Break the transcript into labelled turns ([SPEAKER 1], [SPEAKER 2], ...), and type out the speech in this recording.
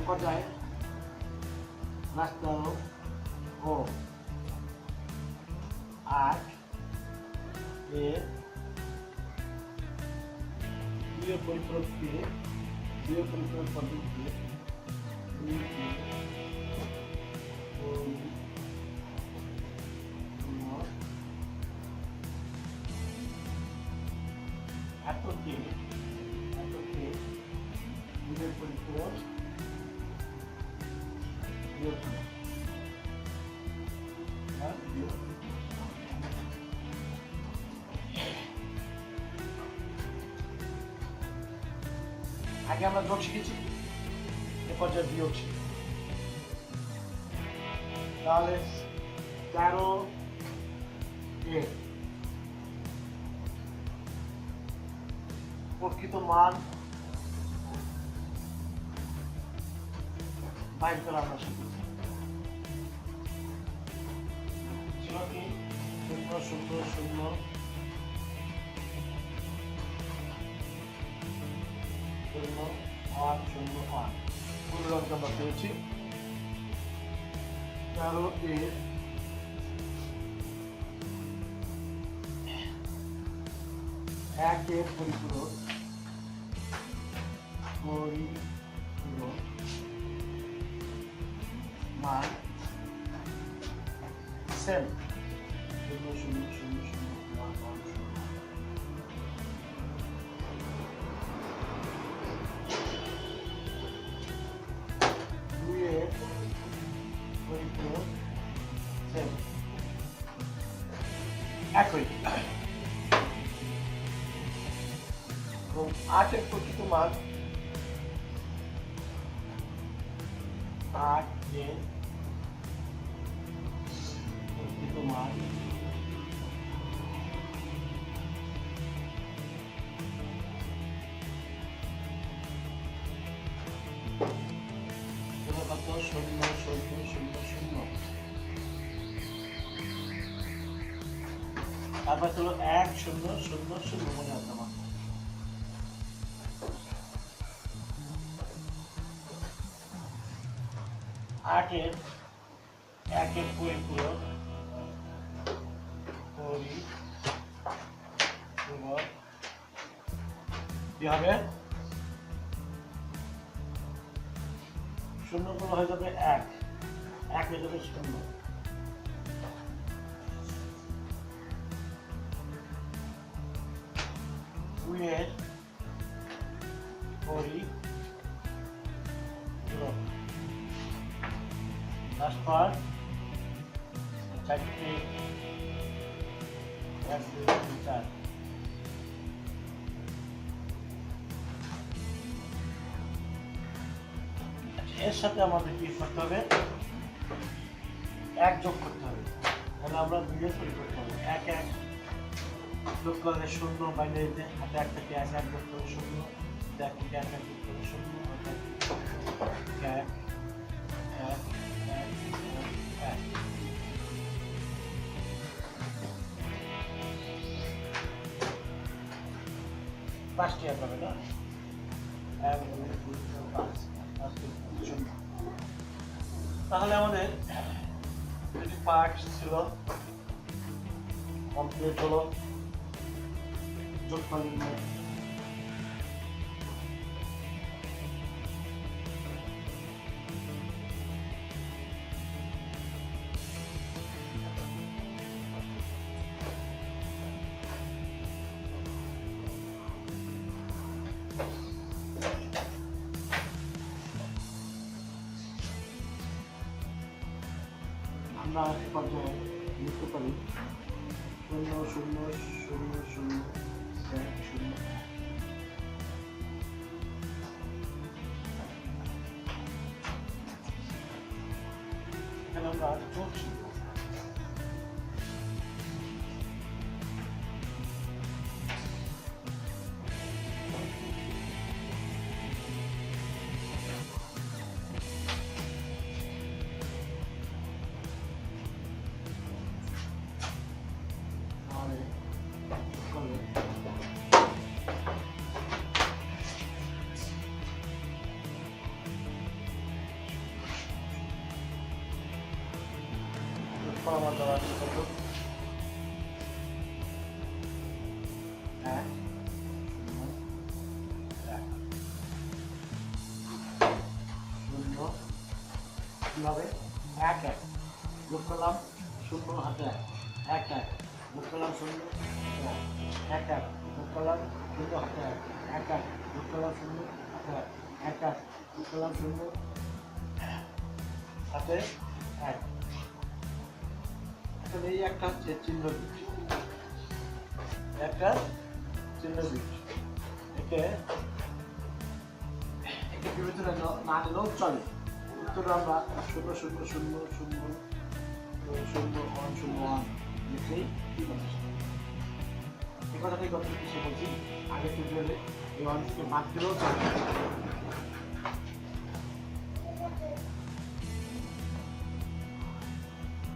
[SPEAKER 1] কথায় রাস্তা ও 8 এর দুই পরিপূরক পদ্ধতিতে এতকে দুই পরিপূরক আগে আমরা যোগ শিখেছি, এ পর্যায়ে বিয়োগ শিখি। তাহলে 13 এর প্রকৃত মান বাইর করা আমরা শিখেছি। ছিল কি 0 0 0 8 0 8 পূর্ণাঙ্ক আমরা পেয়েছি। 13 এর 1 এর পরিপূরক মান সেম 0 0 0 0 1 1 0 একই এবং 8 এর প্রকৃত মান 8 এর প্রকৃত মান কত 0 0 0 0 তারপর হলো 1 0 0 0 মনে আছে আমার। আটের 1 এর পরিপূরক কি হবে 0 গুলো হয়ে যাবে 1 1 হয়ে যাবে 0। 2 এর পরিপূরক তারপর 4টে 1 2 3 4 এর সাথে আমাদের কি করতে হবে 1 যোগ করতে হবে। তাহলে আমরা 2 এর পরিপূরক করব 1 1 যোগ করলে 0 বাইরে যেতে হাতে 1 থেকে 1 1 যোগ করলে 0 1 থেকে 1 1 যোগ করলে 0 1 5টি হবে না 1 2 3 4 5 তাহলে আমাদের দুটি পার্ট ছিল কমপ্লিট হলো। যোগফল নির্ণয় আমরা এ পর্যায়ে লিখতে পারি 0 0 0 0 1 0 এখানে আমরা যোগ শিখব। আমার দেওয়া আছে কত? 1 0 কিভাবে 1 1 যোগ করলাম 0 হাতে 1 1 যোগ করলাম 0 1 1 যোগ করলাম 0 হাতে 1 1 যোগ করলাম 0 হাতে 1 1 যোগ করলাম 0 হাতে 1। এখন এই একটা হচ্ছে চিহ্ন বীজ, একটা চিহ্ন বীজ। একে বিবেচনা না নিলেও চলে। উত্তর আমরা 0 0 0 0 0 1 0 1 লিখেই কি বলছি এই কথাটাই গত কিসে বলছি, আগের টিউটোরিয়ালে এই অনেককে বাদ দিলেও চলে।